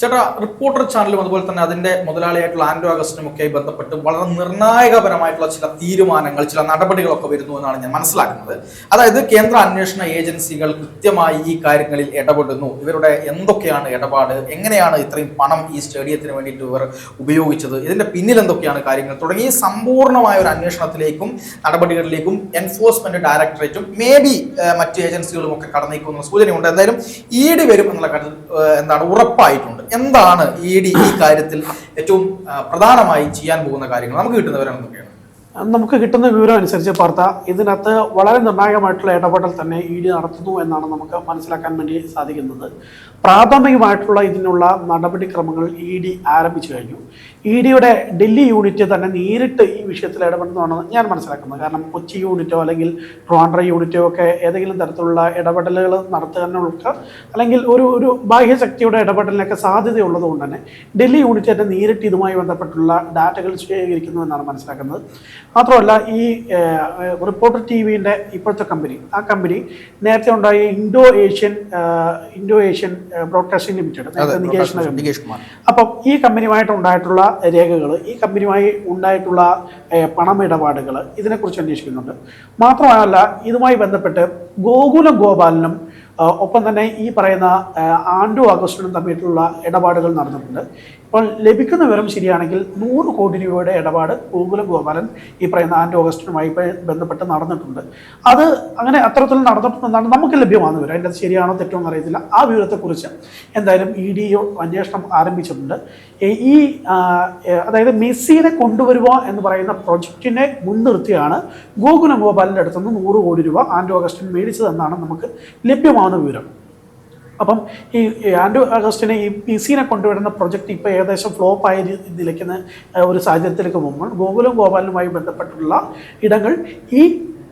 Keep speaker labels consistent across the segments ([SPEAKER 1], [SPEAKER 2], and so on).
[SPEAKER 1] ചേട്ടാ, റിപ്പോർട്ടർ ചാനലും അതുപോലെ തന്നെ അതിന്റെ മുതലാളിയായിട്ടുള്ള ആൻഡ്രോ അഗസ്റ്റിനും ഒക്കെ ബന്ധപ്പെട്ട് വളരെ നിർണായകപരമായിട്ടുള്ള ചില തീരുമാനങ്ങൾ, ചില നടപടികളൊക്കെ വരുന്നു എന്നാണ് ഞാൻ മനസ്സിലാക്കുന്നത്. അതായത് കേന്ദ്ര അന്വേഷണ ഏജൻസികൾ കൃത്യമായി ഈ കാര്യങ്ങളിൽ ഇടപെടുന്നു. ഇവരുടെ എന്തൊക്കെയാണ് ഇടപാട്, എങ്ങനെയാണ് ഇത്രയും പണം ഈ സ്റ്റേഡിയത്തിന് വേണ്ടിയിട്ട് ഇവർ ഉപയോഗിച്ചത്, ഇതിന്റെ പിന്നിൽ എന്തൊക്കെയാണ് കാര്യങ്ങൾ തുടങ്ങി സമ്പൂർണ്ണമായ ഒരു അന്വേഷണത്തിലേക്കും നടപടികളിലേക്കും എൻഫോഴ്സ്മെന്റ് ഡയറക്ടറേറ്റും മേ ബി മറ്റ് ഏജൻസികളും ഒക്കെ കടന്നേക്കുന്ന സൂചനയുണ്ട്. എന്തായാലും ED വരും എന്നുള്ള കാര്യത്തിൽ ഉറപ്പായിട്ടുണ്ട്. എന്താണ് ED ഈ കാര്യത്തിൽ ഏറ്റവും പ്രധാനമായി ചെയ്യാൻ പോകുന്ന കാര്യങ്ങൾ? നമുക്ക് കിട്ടുന്ന വിവരം എന്തൊക്കെയാണ്?
[SPEAKER 2] നമുക്ക് കിട്ടുന്ന വിവരം അനുസരിച്ച് പാർത്ത ഇതിനകത്ത് വളരെ നിർണായകമായിട്ടുള്ള ഇടപെടൽ തന്നെ ED നടത്തുന്നു എന്നാണ് നമുക്ക് മനസ്സിലാക്കാൻ വേണ്ടി സാധിക്കുന്നത്. പ്രാഥമികമായിട്ടുള്ള ഇതിനുള്ള നടപടിക്രമങ്ങൾ ED ആരംഭിച്ചു കഴിഞ്ഞു. EDയുടെ ഡൽഹി യൂണിറ്റ് തന്നെ നേരിട്ട് ഈ വിഷയത്തിൽ ഇടപെടുന്നതാണ് ഞാൻ മനസ്സിലാക്കുന്നത്. കാരണം കൊച്ചി യൂണിറ്റോ അല്ലെങ്കിൽ ട്രിവാൻഡ്രം യൂണിറ്റോ ഒക്കെ ഏതെങ്കിലും തരത്തിലുള്ള ഇടപെടലുകൾ നടത്തുന്നതിനൊക്കെ അല്ലെങ്കിൽ ഒരു ബാഹ്യശക്തിയുടെ ഇടപെടലിനൊക്കെ സാധ്യതയുള്ളത് കൊണ്ട് തന്നെ ഡൽഹി യൂണിറ്റ് തന്നെ നേരിട്ട് ഇതുമായി ബന്ധപ്പെട്ടുള്ള ഡാറ്റകൾ ശേഖരിക്കുന്നു എന്നാണ് മനസ്സിലാക്കുന്നത്. മാത്രമല്ല ഈ റിപ്പോർട്ടർ TVയുടെ ഇപ്പോഴത്തെ ആ കമ്പനി നേരത്തെ ഉണ്ടായ Indo Asian broadcasting limited
[SPEAKER 1] Nikesh Kumar.
[SPEAKER 2] അപ്പം ഈ കമ്പനിയുമായിട്ട് ഉണ്ടായിട്ടുള്ള രേഖകൾ, ഈ കമ്പനിയുമായി ഉണ്ടായിട്ടുള്ള പണമിടപാടുകൾ ഇതിനെക്കുറിച്ച് അന്വേഷിക്കുന്നുണ്ട്. മാത്രമല്ല ഇതുമായി ബന്ധപ്പെട്ട് ഗോകുലം ഗോപാലനും ഒപ്പം തന്നെ ഈ പറയുന്ന ആൻഡ്രോ അഗസ്റ്റിനും തമ്മിലുള്ള ഇടപാടുകൾ നടന്നിട്ടുണ്ട്. ഇപ്പോൾ ലഭിക്കുന്ന വിവരം ശരിയാണെങ്കിൽ 100 കോടി രൂപയുടെ ഇടപാട് ഗോകുലം ഗോപാലൻ ഈ പറയുന്ന ആൻഡ്രോ അഗസ്റ്റിനുമായി ബന്ധപ്പെട്ട് നടന്നിട്ടുണ്ട്. അത് അങ്ങനെ അത്തരത്തിൽ നടന്നിട്ടുണ്ടെന്നാണ് നമുക്ക് ലഭ്യമാകുന്ന വിവരം. അതിൻ്റെ ശരിയാണോ തെറ്റോ എന്ന് അറിയത്തില്ല. ആ വിവരത്തെക്കുറിച്ച് എന്തായാലും ED അന്വേഷണം ആരംഭിച്ചിട്ടുണ്ട്. അതായത് മെസ്സിനെ കൊണ്ടുവരിക എന്ന് പറയുന്ന പ്രൊജക്റ്റിനെ മുൻനിർത്തിയാണ് ഗോകുലം ഗോപാലിൻ്റെ അടുത്തുനിന്ന് 100 കോടി രൂപ ആൻഡ്രോ അഗസ്റ്റിൻ മേടിച്ചതെന്നാണ് നമുക്ക് ലഭ്യമാകുന്ന വിവരം. അപ്പം ഈ ആൻഡ്രോ അഗസ്റ്റിനെ ഈ മെസ്സിനെ കൊണ്ടുവരുന്ന പ്രൊജക്റ്റ് ഇപ്പോൾ ഏകദേശം ഫ്ലോപ്പായി നിലയ്ക്കുന്ന ഒരു സാഹചര്യത്തിലേക്ക് പോകുമ്പോൾ ഗോകുലം ഗോപാലനുമായി ബന്ധപ്പെട്ടുള്ള ഇടങ്ങൾ ഈ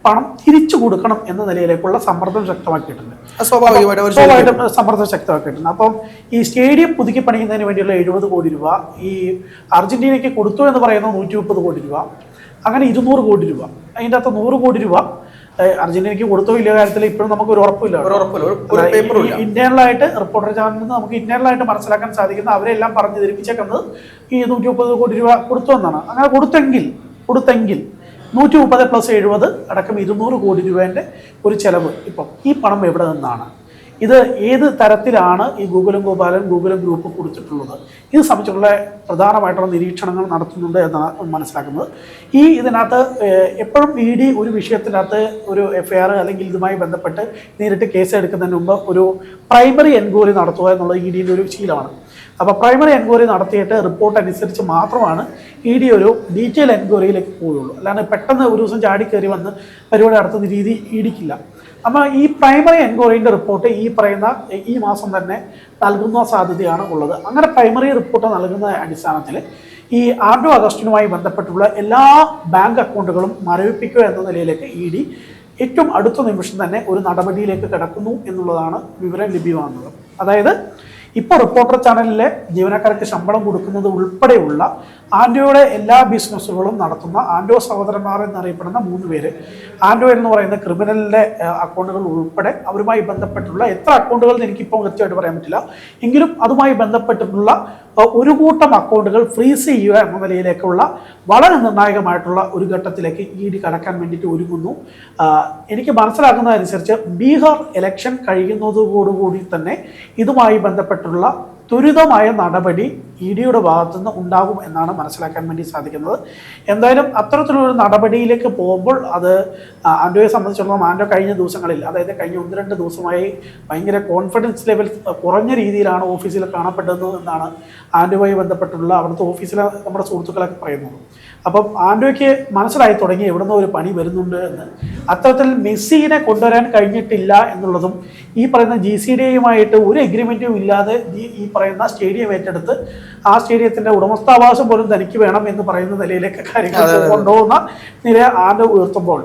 [SPEAKER 2] പണം തിരിച്ചു കൊടുക്കണം എന്ന നിലയിലേക്കുള്ള സമ്മർദ്ദം ശക്തമാക്കിയിട്ടുണ്ട്. സ്വാഭാവികമായിട്ടും സമ്മർദ്ദം ശക്തമാക്കിയിട്ടുണ്ട്. അപ്പം ഈ സ്റ്റേഡിയം പുതുക്കി പണിയുന്നതിന് വേണ്ടിയുള്ള 70 കോടി രൂപ ഈ അർജന്റീനയ്ക്ക് കൊടുത്തു എന്ന് പറയുന്ന 130 കോടി രൂപ, അങ്ങനെ 200 കോടി രൂപ. അതിൻ്റെ അകത്ത് 100 കോടി രൂപ അർജന്റീനയ്ക്ക് കൊടുത്തോ ഇല്ല കാര്യത്തിൽ ഇപ്പോഴും നമുക്ക് ഒരു ഉറപ്പില്ല. ഇന്റേണലായിട്ട് റിപ്പോർട്ടർ ചാനലിൽ നിന്ന് നമുക്ക് ഇന്റേണലായിട്ട് മനസ്സിലാക്കാൻ സാധിക്കുന്ന അവരെല്ലാം പറഞ്ഞു ധരിപ്പിച്ചേക്കുന്നത് ഈ 130 കോടി രൂപ കൊടുത്തു എന്നാണ്. അങ്ങനെ കൊടുത്തെങ്കിൽ 130 + 70 അടക്കം 200 കോടി രൂപേൻ്റെ ഒരു ചെലവ്. ഇപ്പം ഈ പണം എവിടെ നിന്നാണ്, ഇത് ഏത് തരത്തിലാണ് ഈ ഗോകുലം ഗ്രൂപ്പ് കൊടുത്തിട്ടുള്ളത്, ഇത് സംബന്ധിച്ചുള്ള പ്രധാനമായിട്ടുള്ള നിരീക്ഷണങ്ങൾ നടത്തുന്നുണ്ട് എന്നാണ് മനസ്സിലാക്കുന്നത്. ഇതിനകത്ത് എപ്പോഴും ED ഒരു വിഷയത്തിനകത്ത് ഒരു FIR അല്ലെങ്കിൽ ഇതുമായി ബന്ധപ്പെട്ട് നേരിട്ട് കേസ് എടുക്കുന്നതിന് മുമ്പ് ഒരു പ്രൈമറി എൻക്വയറി നടത്തുക എന്നുള്ളത് EDയുടെ ഒരു ശീലമാണ്. അപ്പോൾ പ്രൈമറി എൻക്വയറി നടത്തിയിട്ട് റിപ്പോർട്ട് അനുസരിച്ച് മാത്രമാണ് ED ഒരു ഡീറ്റെയിൽ എൻക്വയറിയിലേക്ക് പോവുകയുള്ളൂ. അല്ലാതെ പെട്ടെന്ന് ഒരു ദിവസം ചാടി കയറി വന്ന് പരിപാടി നടത്തുന്ന രീതി EDക്കില്ല. അപ്പോൾ ഈ പ്രൈമറി എൻക്വയറിൻ്റെ റിപ്പോർട്ട് ഈ മാസം തന്നെ നൽകുന്ന സാധ്യതയാണ് ഉള്ളത്. അങ്ങനെ പ്രൈമറി റിപ്പോർട്ട് നൽകുന്ന അടിസ്ഥാനത്തിൽ ഈ ആൻഡ്രോ അഗസ്റ്റിനുമായി ബന്ധപ്പെട്ടുള്ള എല്ലാ ബാങ്ക് അക്കൗണ്ടുകളും മരവിപ്പിക്കുക എന്ന നിലയിലേക്ക് ED ഏറ്റവും അടുത്ത നിമിഷം തന്നെ ഒരു നടപടിയിലേക്ക് കിടക്കുന്നു എന്നുള്ളതാണ് വിവരം ലഭ്യമാകുന്നത്. അതായത് ഇപ്പോൾ റിപ്പോർട്ടർ ചാനലിലെ ജീവനക്കാർക്ക് ശമ്പളം കൊടുക്കുന്നത് ഉൾപ്പെടെയുള്ള ആൻഡ്രോയുടെ എല്ലാ ബിസിനസ്സുകളും നടത്തുന്ന ആൻഡ്രോ സഹോദരന്മാർ എന്നറിയപ്പെടുന്ന 3 പേര്, ആൻഡ്രോ എന്ന് പറയുന്ന ക്രിമിനലിൻ്റെ അക്കൗണ്ടുകൾ ഉൾപ്പെടെ അവരുമായി ബന്ധപ്പെട്ടുള്ള എത്ര അക്കൗണ്ടുകൾ എനിക്കിപ്പോൾ കൃത്യമായിട്ട് പറയാൻ പറ്റില്ല, എങ്കിലും അതുമായി ബന്ധപ്പെട്ടിട്ടുള്ള ഒരു കൂട്ടം അക്കൗണ്ടുകൾ ഫ്രീസ് ചെയ്യുക എന്ന നിലയിലേക്കുള്ള വളരെ നിർണായകമായിട്ടുള്ള ഒരു ഘട്ടത്തിലേക്ക് ED കടക്കാൻ വേണ്ടിയിട്ട് ഒരുങ്ങുന്നു. എനിക്ക് മനസ്സിലാക്കുന്നതനുസരിച്ച് ബീഹാർ ഇലക്ഷൻ കഴിയുന്നതോടുകൂടി തന്നെ ഇതുമായി ബന്ധപ്പെട്ടുള്ള ത്വരിതമായ നടപടി EDയുടെ ഭാഗത്തുനിന്ന് ഉണ്ടാകും എന്നാണ് മനസ്സിലാക്കാൻ വേണ്ടി സാധിക്കുന്നത്. എന്തായാലും അത്തരത്തിലൊരു നടപടിയിലേക്ക് പോകുമ്പോൾ അത് ആൻഡ്രോയെ സംബന്ധിച്ചിടത്തോളം ആൻഡ്രോ കഴിഞ്ഞ ദിവസങ്ങളിൽ, അതായത് കഴിഞ്ഞ 1-2 ദിവസമായി ഭയങ്കര കോൺഫിഡൻസ് ലെവൽ കുറഞ്ഞ രീതിയിലാണ് ഓഫീസിൽ കാണപ്പെട്ടത് എന്നാണ് ആൻഡ്രോയുമായി ബന്ധപ്പെട്ടുള്ള അവിടുത്തെ ഓഫീസിലെ നമ്മുടെ സുഹൃത്തുക്കളൊക്കെ പറയുന്നത്. അപ്പം ആൻഡ്രോയ്ക്ക് മനസ്സിലായി തുടങ്ങി എവിടുന്ന് ഒരു പണി വരുന്നുണ്ട് എന്ന്. അത്തരത്തിൽ മെസ്സിനെ കൊണ്ടുവരാൻ കഴിഞ്ഞിട്ടില്ല എന്നുള്ളതും ഈ പറയുന്ന GCDയുമായിട്ട് ഒരു എഗ്രിമെൻറ്റും ഇല്ലാതെ ഈ പറയുന്ന സ്റ്റേഡിയം ഏറ്റെടുത്ത് ആ സ്റ്റേഡിയത്തിൻ്റെ ഉടമസ്ഥാവകാശം പോലും തനിക്ക് വേണം എന്ന് പറയുന്ന നിലയിലേക്ക് കാര്യങ്ങൾ കൊണ്ടുപോകുന്ന നില ആൻഡ്രോ ഉയർത്തുമ്പോൾ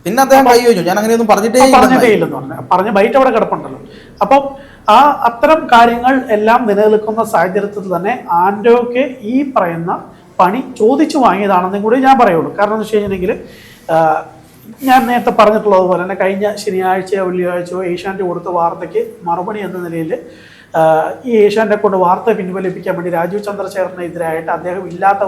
[SPEAKER 1] പിന്നെ അദ്ദേഹം ഞാൻ അങ്ങനെയൊന്നും പറഞ്ഞിട്ടേ
[SPEAKER 2] ഇല്ലെന്ന് പറഞ്ഞ ബൈറ്റ് അവിടെ കിടപ്പുണ്ടല്ലോ. അപ്പം അത്തരം കാര്യങ്ങൾ എല്ലാം നിലനിൽക്കുന്ന സാഹചര്യത്തിൽ തന്നെ ആൻഡ്രോയ്ക്ക് ഈ പറയുന്ന പണി ചോദിച്ചു വാങ്ങിയതാണെന്നും കൂടി ഞാൻ പറയുള്ളൂ. കാരണം എന്ന് വെച്ച് കഴിഞ്ഞിട്ടുണ്ടെങ്കിൽ ഞാൻ നേരത്തെ പറഞ്ഞിട്ടുള്ളത് പോലെ തന്നെ കഴിഞ്ഞ ശനിയാഴ്ചയോ വെള്ളിയാഴ്ചയോ ഏഷ്യാനെറ്റ് കൊടുത്ത വാർത്തയ്ക്ക് മറുപടി എന്ന നിലയിൽ ഈ ഏഷ്യാനെ കൊണ്ട് വാർത്ത പിൻവലിപ്പിക്കാൻ വേണ്ടി രാജീവ് ചന്ദ്രശേഖരനെതിരായിട്ട് അദ്ദേഹം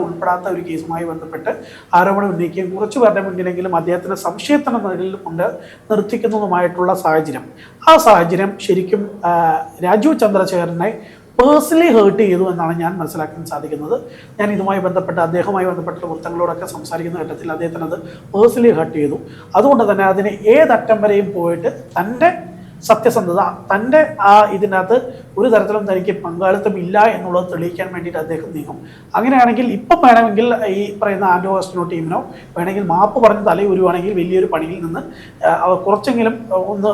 [SPEAKER 2] ഉൾപ്പെടാത്ത ഒരു കേസുമായി ബന്ധപ്പെട്ട് ആരോപണം ഉന്നയിക്കുകയും കുറച്ചു പേരുടെ മുന്നിലെങ്കിലും അദ്ദേഹത്തിന് സംശയത്തിന് നിഴലിൽ കൊണ്ട് നിർത്തിക്കുന്നതുമായിട്ടുള്ള സാഹചര്യം, ആ സാഹചര്യം ശരിക്കും രാജീവ് ചന്ദ്രശേഖരനെ പേഴ്സണലി ഹേർട്ട് ചെയ്തു എന്നാണ് ഞാൻ മനസ്സിലാക്കാൻ സാധിക്കുന്നത്. ഞാൻ ഇതുമായി ബന്ധപ്പെട്ട് അദ്ദേഹവുമായി ബന്ധപ്പെട്ട വൃത്തങ്ങളോടൊക്കെ സംസാരിക്കുന്ന ഘട്ടത്തിൽ അദ്ദേഹത്തിന് അത് പേഴ്സണലി ഹേർട്ട് ചെയ്തു. അതുകൊണ്ട് തന്നെ അതിന് ഏതറ്റം വരെയും പോയിട്ട് തൻ്റെ സത്യസന്ധത, തൻ്റെ ഇതിനകത്ത് ഒരു തരത്തിലും തനിക്ക് പങ്കാളിത്തം ഇല്ല എന്നുള്ളത് തെളിയിക്കാൻ വേണ്ടിയിട്ട് അദ്ദേഹം നീങ്ങും. അങ്ങനെയാണെങ്കിൽ ഇപ്പം വേണമെങ്കിൽ ഈ പറയുന്ന ആൻഡ്രൂ അഗസ്റ്റിനോ ടീമിനോ വേണമെങ്കിൽ മാപ്പ് പറഞ്ഞ് തലയുരുവാണെങ്കിൽ വലിയൊരു പണിയിൽ നിന്ന് കുറച്ചെങ്കിലും ഒന്ന്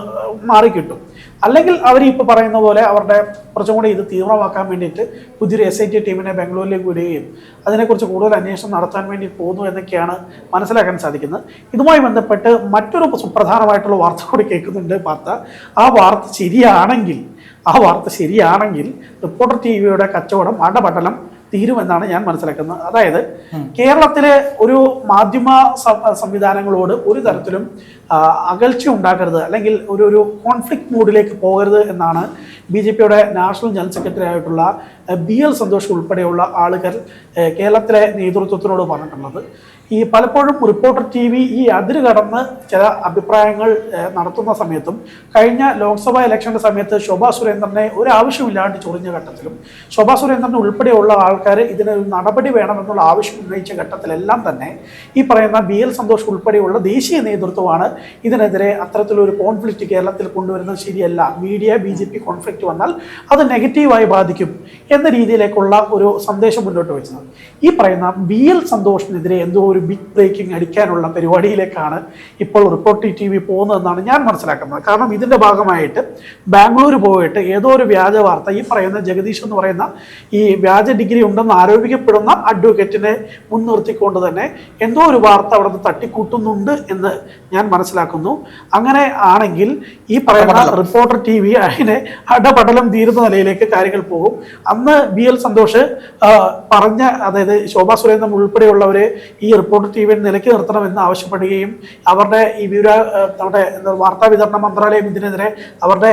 [SPEAKER 2] മാറിക്കിട്ടും. അല്ലെങ്കിൽ അവർ ഇപ്പോൾ പറയുന്ന പോലെ അവരുടെ കുറച്ചും കൂടി ഇത് തീവ്രമാക്കാൻ വേണ്ടിയിട്ട് പുതിയൊരു SIT ടീമിനെ ബാംഗ്ലൂരിലേക്ക് വിടുകയും അതിനെക്കുറിച്ച് കൂടുതൽ അന്വേഷണം നടത്താൻ വേണ്ടി പോകുന്നു എന്നൊക്കെയാണ് മനസ്സിലാക്കാൻ സാധിക്കുന്നത്. ഇതുമായി ബന്ധപ്പെട്ട് മറ്റൊരു സുപ്രധാനമായിട്ടുള്ള വാർത്ത കൂടി കേൾക്കുന്നുണ്ട്. ആ വാർത്ത ശരിയാണെങ്കിൽ റിപ്പോർട്ടർ TVയുടെ കച്ചവടം അടപടലം തീരുമെന്നാണ് ഞാൻ മനസ്സിലാക്കുന്നത്. അതായത് കേരളത്തിലെ ഒരു മാധ്യമ സംവിധാനങ്ങളോട് ഒരു തരത്തിലും അകൽച്ച ഉണ്ടാക്കരുത്, അല്ലെങ്കിൽ ഒരു കോൺഫ്ലിക്റ്റ് മൂഡിലേക്ക് പോകരുത് എന്നാണ് BJPയുടെ നാഷണൽ ജനറൽ സെക്രട്ടറി ആയിട്ടുള്ള BL സന്തോഷ് ഉൾപ്പെടെയുള്ള ആളുകൾ കേരളത്തിലെ നേതൃത്വത്തിനോട് പറഞ്ഞിട്ടുള്ളത്. ഈ പലപ്പോഴും റിപ്പോർട്ടർ TV ഈ അതിര് കടന്ന് ചില അഭിപ്രായങ്ങൾ നടത്തുന്ന സമയത്തും കഴിഞ്ഞ ലോക്സഭാ ഇലക്ഷന്റെ സമയത്ത് ശോഭാ സുരേന്ദ്രനെ ഒരു ആവശ്യമില്ലാണ്ട് ചൊറിഞ്ഞ ഘട്ടത്തിലും ശോഭാ സുരേന്ദ്രൻ ഉൾപ്പെടെയുള്ള ആൾക്കാർ ഇതിനൊരു നടപടി വേണമെന്നുള്ള ആവശ്യം ഉന്നയിച്ച ഘട്ടത്തിലെല്ലാം തന്നെ ഈ പറയുന്ന BL സന്തോഷ് ഉൾപ്പെടെയുള്ള ദേശീയ നേതൃത്വമാണ് ഇതിനെതിരെ അത്തരത്തിലൊരു കോൺഫ്ലിക്റ്റ് കേരളത്തിൽ കൊണ്ടുവരുന്നത് ശരിയല്ല, മീഡിയ BJP കോൺഫ്ലിക്റ്റ് വന്നാൽ അത് നെഗറ്റീവായി ബാധിക്കും എന്ന രീതിയിലേക്കുള്ള ഒരു സന്ദേശം മുന്നോട്ട് വെച്ചത്. ഈ പറയുന്ന BL സന്തോഷിനെതിരെ എന്തോ ഒരു ബിഗ് ബ്രേക്കിംഗ് അടിക്കാനുള്ള പരിപാടിയിലേക്കാണ് ഇപ്പോൾ റിപ്പോർട്ടർ TV പോകുന്നതെന്നാണ് ഞാൻ മനസ്സിലാക്കുന്നത്. കാരണം ഇതിന്റെ ഭാഗമായിട്ട് ബാംഗ്ലൂർ പോയിട്ട് ഏതോ ഒരു വ്യാജ വാർത്ത, ഈ പറയുന്ന ജഗദീഷ് എന്ന് പറയുന്ന ഈ വ്യാജ ഡിഗ്രി ഉണ്ടെന്ന് ആരോപിക്കപ്പെടുന്ന അഡ്വക്കേറ്റിനെ മുൻനിർത്തിക്കൊണ്ട് തന്നെ എന്തോ ഒരു വാർത്ത അവിടെ നിന്ന് തട്ടിക്കൂട്ടുന്നുണ്ട് എന്ന് ഞാൻ മനസ്സിലാക്കുന്നു. അങ്ങനെ ആണെങ്കിൽ ഈ പറയുന്ന റിപ്പോർട്ടർ TV അതിനെ അടപടലം തീരുന്ന നിലയിലേക്ക് കാര്യങ്ങൾ പോകും. അന്ന് BL സന്തോഷ് പറഞ്ഞ, അതായത് ശോഭാ സുരേന്ദ്രൻ ഉൾപ്പെടെയുള്ളവരെ ഈ റിപ്പോർട്ടർ TV നിലയ്ക്ക് നിർത്തണമെന്ന് ആവശ്യപ്പെടുകയും അവരുടെ ഈ നമ്മുടെ വാർത്താ വിതരണ മന്ത്രാലയം ഇതിനെതിരെ അവരുടെ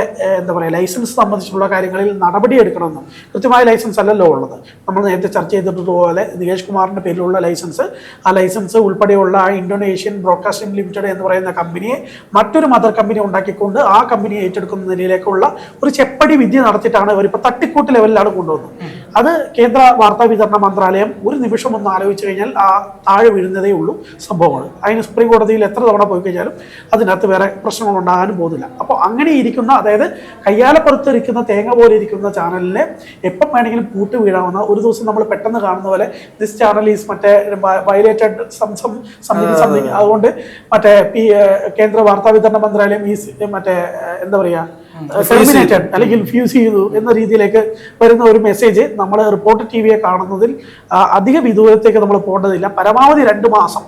[SPEAKER 2] ലൈസൻസ് സംബന്ധിച്ചുള്ള കാര്യങ്ങളിൽ നടപടിയെടുക്കണമെന്നും, കൃത്യമായ ലൈസൻസ് അല്ലല്ലോ ഉള്ളത്, നമ്മൾ നേരത്തെ ചർച്ച ചെയ്തിട്ടുപോലെ നികേഷ് കുമാറിന്റെ പേരിലുള്ള ലൈസൻസ്, ആ ലൈസൻസ് ഉൾപ്പെടെയുള്ള ഇന്തോനേഷ്യൻ ബ്രോഡ്കാസ്റ്റിംഗ് ലിമിറ്റഡ് എന്ന് പറയുന്ന കമ്പനിയെ മറ്റൊരു മദർ കമ്പനി ഉണ്ടാക്കിക്കൊണ്ട് ആ കമ്പനിയെ ഏറ്റെടുക്കുന്ന നിലയിലേക്കുള്ള ഒരു ചെപ്പടി വിദ്യ നടത്തിയിട്ടാണ് ഇവരിപ്പോൾ തട്ടിക്കൂട്ട് ലെവലിലാണ് കൊണ്ടുവന്നത്. അത് കേന്ദ്ര വാർത്താ വിതരണ മന്ത്രാലയം ഒരു നിമിഷം ഒന്ന് ആലോചിച്ച് കഴിഞ്ഞാൽ ആ താഴെ വീഴുന്നതേ ഉള്ളൂ സംഭവമാണ്. അതിന് സുപ്രീം കോടതിയിൽ എത്ര തവണ പോയി കഴിഞ്ഞാലും അതിനകത്ത് വേറെ പ്രശ്നങ്ങൾ ഉണ്ടാകാനും പോകുന്നില്ല. അപ്പോൾ അങ്ങനെ ഇരിക്കുന്ന, അതായത് കയ്യാലപ്പുറത്തിരിക്കുന്ന തേങ്ങ പോലെ ഇരിക്കുന്ന ചാനലിനെ എപ്പം വേണമെങ്കിലും പൂട്ട് വീഴാവുന്ന, ഒരു ദിവസം നമ്മൾ പെട്ടെന്ന് കാണുന്ന പോലെ ദിസ് ചാനൽ ഈസ് മറ്റേ വയലേറ്റഡ് സംതിങ്, അതുകൊണ്ട് മറ്റേ കേന്ദ്ര വാർത്താ വിതരണ മന്ത്രാലയം ഈ മറ്റേ ടെർമിനേറ്റഡ് അല്ലെങ്കിൽ ഫ്യൂസ് ചെയ്തു എന്ന രീതിയിലേക്ക് വരുന്ന ഒരു മെസ്സേജ് നമ്മൾ റിപ്പോർട്ടർ TVയെ കാണുന്നതിൽ അധിക വിദൂരത്തേക്ക് നമ്മൾ പോകേണ്ടതില്ല. പരമാവധി 2 മാസം.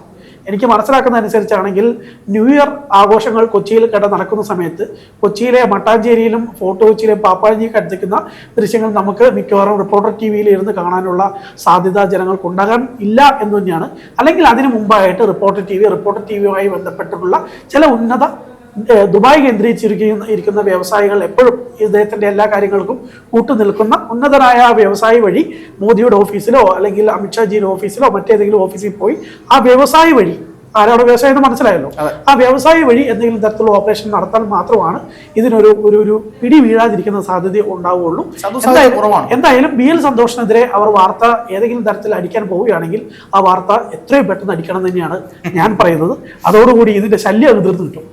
[SPEAKER 2] എനിക്ക് മനസ്സിലാക്കുന്ന അനുസരിച്ചാണെങ്കിൽ ന്യൂ ഇയർ ആഘോഷങ്ങൾ കൊച്ചിയിൽ നടക്കുന്ന സമയത്ത് കൊച്ചിയിലെ മട്ടാഞ്ചേരിയിലും ഫോർട്ട് കൊച്ചിയിലെ പാപ്പാഞ്ചിയൊക്കെ അടുത്തേക്കുന്ന ദൃശ്യങ്ങൾ നമുക്ക് മിക്കവാറും റിപ്പോർട്ടർ TVയിൽ ഇരുന്ന് കാണാനുള്ള സാധ്യത ജനങ്ങൾക്കുണ്ടാകാൻ ഇല്ല എന്ന് തന്നെയാണ്. അല്ലെങ്കിൽ അതിനു മുമ്പായിട്ട് റിപ്പോർട്ടർ TVയുമായി ബന്ധപ്പെട്ടിട്ടുള്ള ചില ഉന്നത ദുബായ് കേന്ദ്രീകരിച്ചിരിക്കുന്ന വ്യവസായികൾ എപ്പോഴും ഇദ്ദേഹത്തിന്റെ എല്ലാ കാര്യങ്ങൾക്കും കൂട്ടുനിൽക്കുന്ന ഉന്നതനായ വ്യവസായി വഴി മോദിയുടെ ഓഫീസിലോ അല്ലെങ്കിൽ അമിത്ഷാജിയുടെ ഓഫീസിലോ മറ്റേതെങ്കിലും ഓഫീസിൽ പോയി ആ വ്യവസായി വഴി, ആരവിടെ വ്യവസായം എന്ന് മനസ്സിലായല്ലോ, ആ വ്യവസായി വഴി എന്തെങ്കിലും തരത്തിലുള്ള ഓപ്പറേഷൻ നടത്താൻ മാത്രമാണ് ഇതിനൊരു പിടി വീഴാതിരിക്കുന്ന സാധ്യത ഉണ്ടാവുകയുള്ളൂ. എന്തായാലും BL സന്തോഷിനെതിരെ അവർ വാർത്ത ഏതെങ്കിലും തരത്തിൽ അടിക്കാൻ പോവുകയാണെങ്കിൽ ആ വാർത്ത എത്രയും പെട്ടെന്ന് അടിക്കണം തന്നെയാണ് ഞാൻ പറയുന്നത്. അതോടുകൂടി ഇതിന്റെ ശല്യം തീർന്നു കിട്ടും.